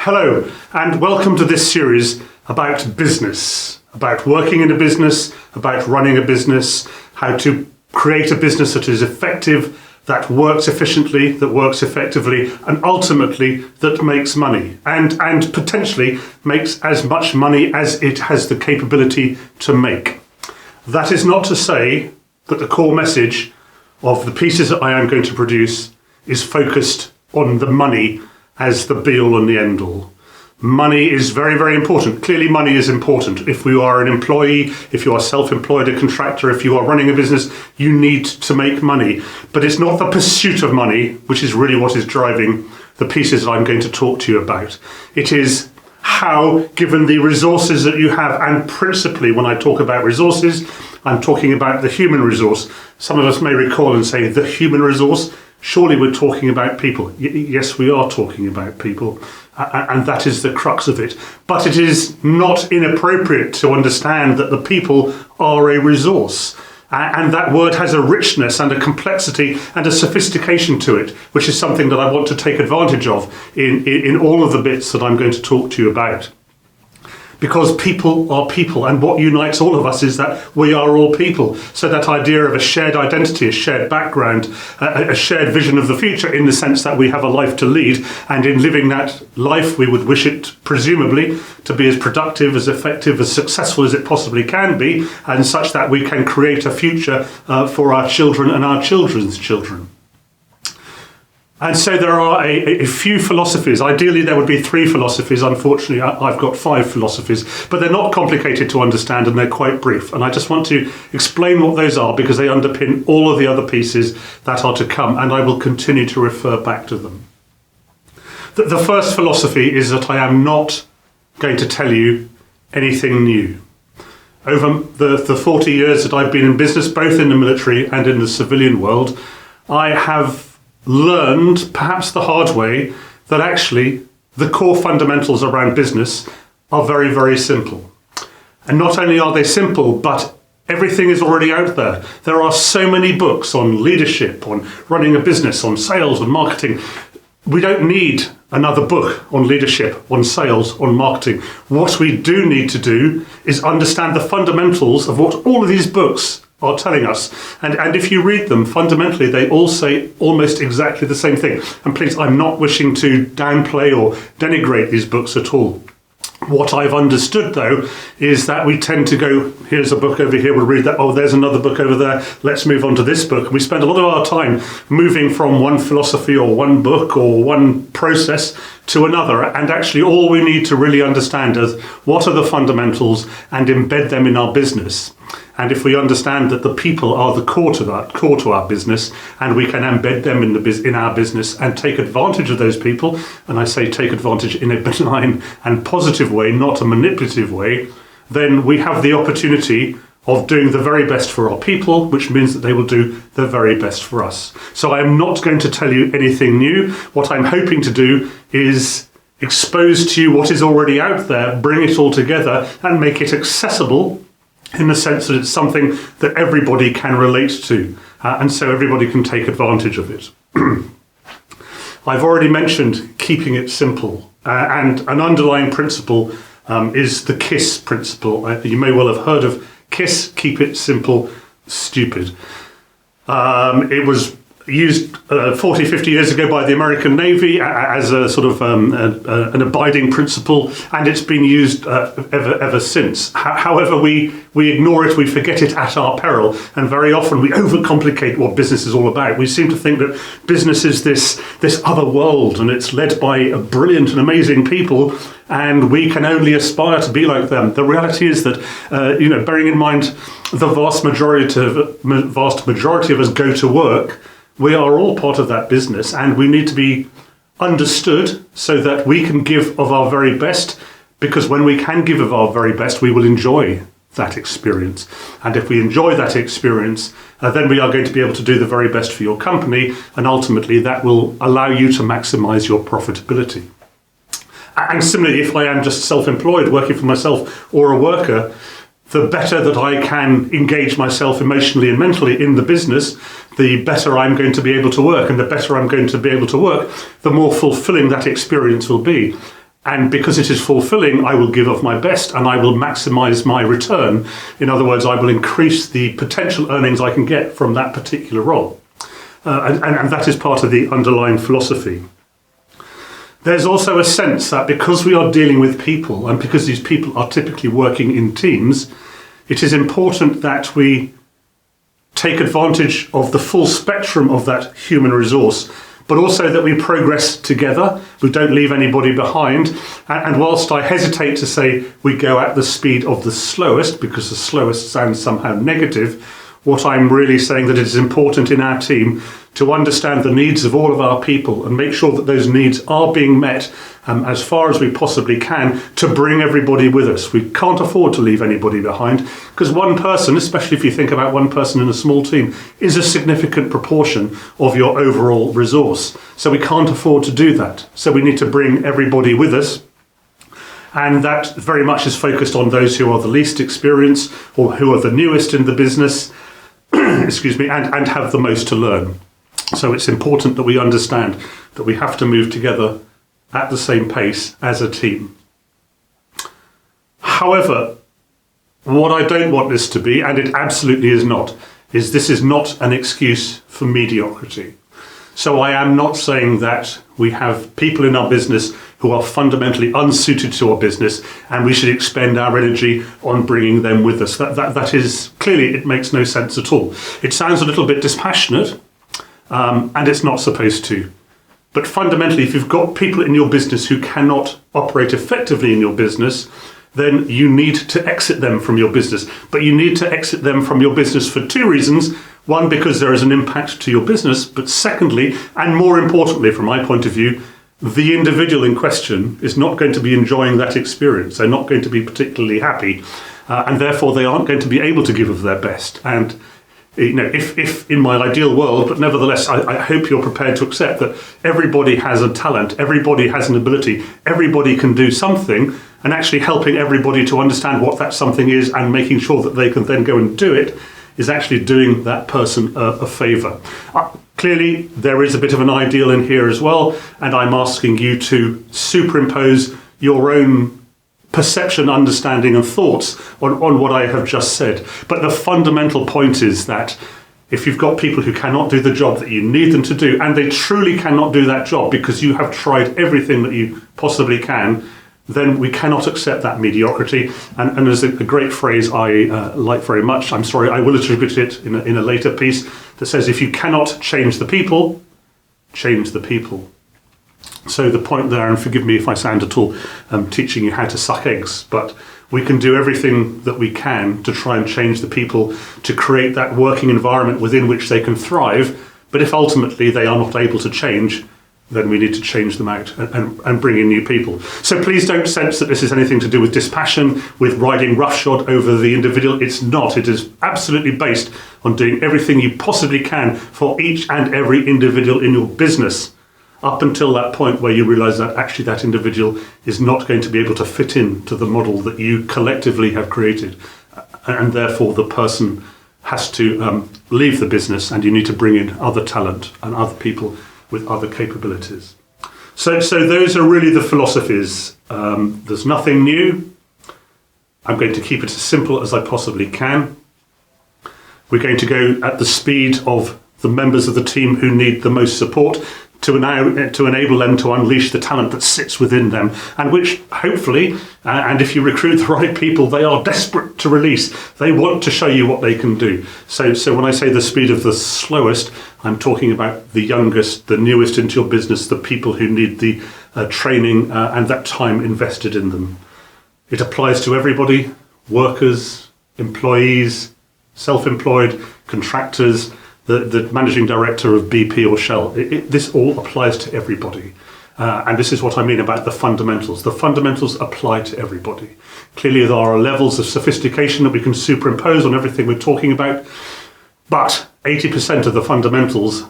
Hello, and welcome to this series about business, about working in a business, about running a business, how to create a business that is effective, that works efficiently, that works effectively, and ultimately that makes money, and potentially makes as much money as it has the capability to make. That is not to say that the core message of the pieces that I am going to produce is focused on the money as the be-all and the end-all. Money is very, very important. Clearly, money is important. If you are an employee, if you are self-employed, a contractor, if you are running a business, you need to make money. But it's not the pursuit of money, which is really what is driving the pieces that I'm going to talk to you about. It is how, given the resources that you have, and principally when I talk about resources, I'm talking about the human resource. Some of us may recall and say, the human resource? Surely we're talking about people. Yes, we are talking about people, and that is the crux of it. But it is not inappropriate to understand that the people are a resource. And that word has a richness and a complexity and a sophistication to it, which is something that I want to take advantage of in all of the bits that I'm going to talk to you about. Because people are people, and what unites all of us is that we are all people. So that idea of a shared identity, a shared background, a shared vision of the future, in the sense that we have a life to lead, and in living that life we would wish it, presumably, to be as productive, as effective, as successful as it possibly can be, and such that we can create a future for our children and our children's children. And so there are a few philosophies. Ideally, there would be 3 philosophies. Unfortunately, I've got 5 philosophies, but they're not complicated to understand and they're quite brief. And I just want to explain what those are because they underpin all of the other pieces that are to come, and I will continue to refer back to them. The first philosophy is that I am not going to tell you anything new. Over the 40 years that I've been in business, both in the military and in the civilian world, I have learned, perhaps the hard way, that actually the core fundamentals around business are very, very simple. And not only are they simple, but everything is already out there. There are so many books on leadership, on running a business, on sales, on marketing. We don't need another book on leadership, on sales, on marketing. What we do need to do is understand the fundamentals of what all of these books are telling us. And if you read them, fundamentally, they all say almost exactly the same thing. And please, I'm not wishing to downplay or denigrate these books at all. What I've understood, though, is that we tend to go, here's a book over here, we'll read that, oh, there's another book over there, let's move on to this book. We spend a lot of our time moving from one philosophy or one book or one process to another, and actually all we need to really understand is what are the fundamentals and embed them in our business. And if we understand that the people are the core to our business, and we can embed them in our business and take advantage of those people, and I say take advantage in a benign and positive way, not a manipulative way, then we have the opportunity of doing the very best for our people, which means that they will do the very best for us. So I am not going to tell you anything new. What I'm hoping to do is expose to you what is already out there, bring it all together and make it accessible in the sense that it's something that everybody can relate to, and so everybody can take advantage of it. I've already mentioned keeping it simple, and an underlying principle is the KISS principle. You may well have heard of KISS, keep it simple, stupid. It was used 40, 50 years ago by the American Navy as a sort of an abiding principle, and it's been used ever since. However, we ignore it, we forget it at our peril, and very often we overcomplicate what business is all about. We seem to think that business is this other world, and it's led by brilliant and amazing people, and we can only aspire to be like them. The reality is that, bearing in mind the vast majority of us go to work, we are all part of that business, and we need to be understood so that we can give of our very best, because when we can give of our very best, we will enjoy that experience. And if we enjoy that experience, then we are going to be able to do the very best for your company, and ultimately that will allow you to maximize your profitability. And similarly, if I am just self-employed, working for myself or a worker, the better that I can engage myself emotionally and mentally in the business, the better I'm going to be able to work. And the better I'm going to be able to work, the more fulfilling that experience will be. And because it is fulfilling, I will give of my best and I will maximize my return. In other words, I will increase the potential earnings I can get from that particular role. And that is part of the underlying philosophy. There's also a sense that because we are dealing with people and because these people are typically working in teams, it is important that we take advantage of the full spectrum of that human resource, but also that we progress together, we don't leave anybody behind. And whilst I hesitate to say we go at the speed of the slowest, because the slowest sounds somehow negative, what I'm really saying that it is important in our team to understand the needs of all of our people and make sure that those needs are being met as far as we possibly can to bring everybody with us. We can't afford to leave anybody behind because one person, especially if you think about one person in a small team, is a significant proportion of your overall resource. So we can't afford to do that. So we need to bring everybody with us. And that very much is focused on those who are the least experienced or who are the newest in the business, excuse me, and have the most to learn. So it's important that we understand that we have to move together at the same pace as a team. However, what I don't want this to be, and it absolutely is not, is this is not an excuse for mediocrity. So I am not saying that we have people in our business who are fundamentally unsuited to our business and we should expend our energy on bringing them with us. That is, clearly it makes no sense at all. It sounds a little bit dispassionate, and it's not supposed to. But fundamentally, if you've got people in your business who cannot operate effectively in your business, then you need to exit them from your business. But you need to exit them from your business for two reasons. One, because there is an impact to your business. But secondly, and more importantly, from my point of view, the individual in question is not going to be enjoying that experience. They're not going to be particularly happy. And therefore, they aren't going to be able to give of their best. And you know, if in my ideal world, but nevertheless, I hope you're prepared to accept that everybody has a talent, everybody has an ability, everybody can do something, and actually helping everybody to understand what that something is and making sure that they can then go and do it is actually doing that person a favour. Clearly, there is a bit of an ideal in here as well, and I'm asking you to superimpose your own perception, understanding and thoughts on what I have just said. But the fundamental point is that if you've got people who cannot do the job that you need them to do, and they truly cannot do that job because you have tried everything that you possibly can, then we cannot accept that mediocrity. And there's a great phrase I like very much. I'm sorry, I will attribute it in a later piece that says, if you cannot change the people, change the people. So the point there, and forgive me if I sound at all teaching you how to suck eggs, but we can do everything that we can to try and change the people, to create that working environment within which they can thrive. But if ultimately they are not able to change, then we need to change them out and bring in new people. So please don't sense that this is anything to do with dispassion, with riding roughshod over the individual. It's not. It is absolutely based on doing everything you possibly can for each and every individual in your business, up until that point where you realise that actually that individual is not going to be able to fit into the model that you collectively have created. And therefore the person has to leave the business and you need to bring in other talent and other people with other capabilities. So those are really the philosophies. There's nothing new. I'm going to keep it as simple as I possibly can. We're going to go at the speed of the members of the team who need the most support to enable them to unleash the talent that sits within them, and which hopefully, and if you recruit the right people, they are desperate to release. They want to show you what they can do. So when I say the speed of the slowest, I'm talking about the youngest, the newest into your business, the people who need the training and that time invested in them. It applies to everybody: workers, employees, self-employed, contractors, the managing director of BP or Shell. This all applies to everybody. And this is what I mean about the fundamentals. The fundamentals apply to everybody. Clearly there are levels of sophistication that we can superimpose on everything we're talking about, but 80% of the fundamentals,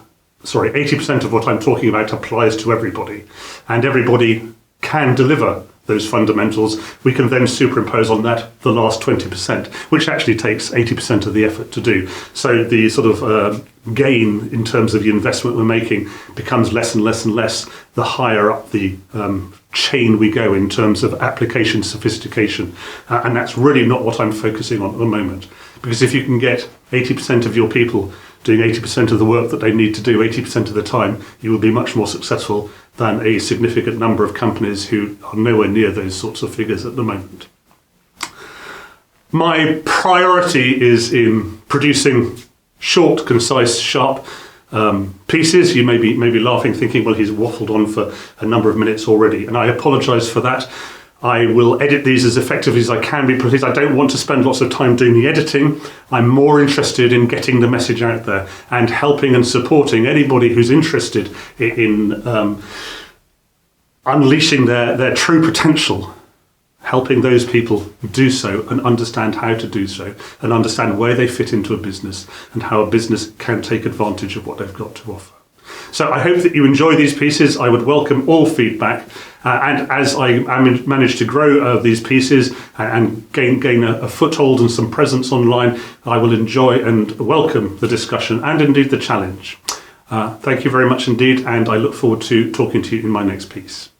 80% of what I'm talking about applies to everybody. And everybody can deliver those fundamentals, we can then superimpose on that the last 20%, which actually takes 80% of the effort to do. So the sort of gain in terms of the investment we're making becomes less and less and less the higher up the chain we go in terms of application sophistication. And that's really not what I'm focusing on at the moment. Because if you can get 80% of your people doing 80% of the work that they need to do 80% of the time, you will be much more successful than a significant number of companies who are nowhere near those sorts of figures at the moment. My priority is in producing short, concise, sharp pieces. You may be laughing, thinking, well, he's waffled on for a number of minutes already, and I apologise for that. I will edit these as effectively as I can be, because I don't want to spend lots of time doing the editing. I'm more interested in getting the message out there and helping and supporting anybody who's interested in unleashing their true potential, helping those people do so and understand how to do so and understand where they fit into a business and how a business can take advantage of what they've got to offer. So I hope that you enjoy these pieces. I would welcome all feedback. And as I manage to grow these pieces and gain a foothold and some presence online, I will enjoy and welcome the discussion and indeed the challenge. Thank you very much indeed, and I look forward to talking to you in my next piece.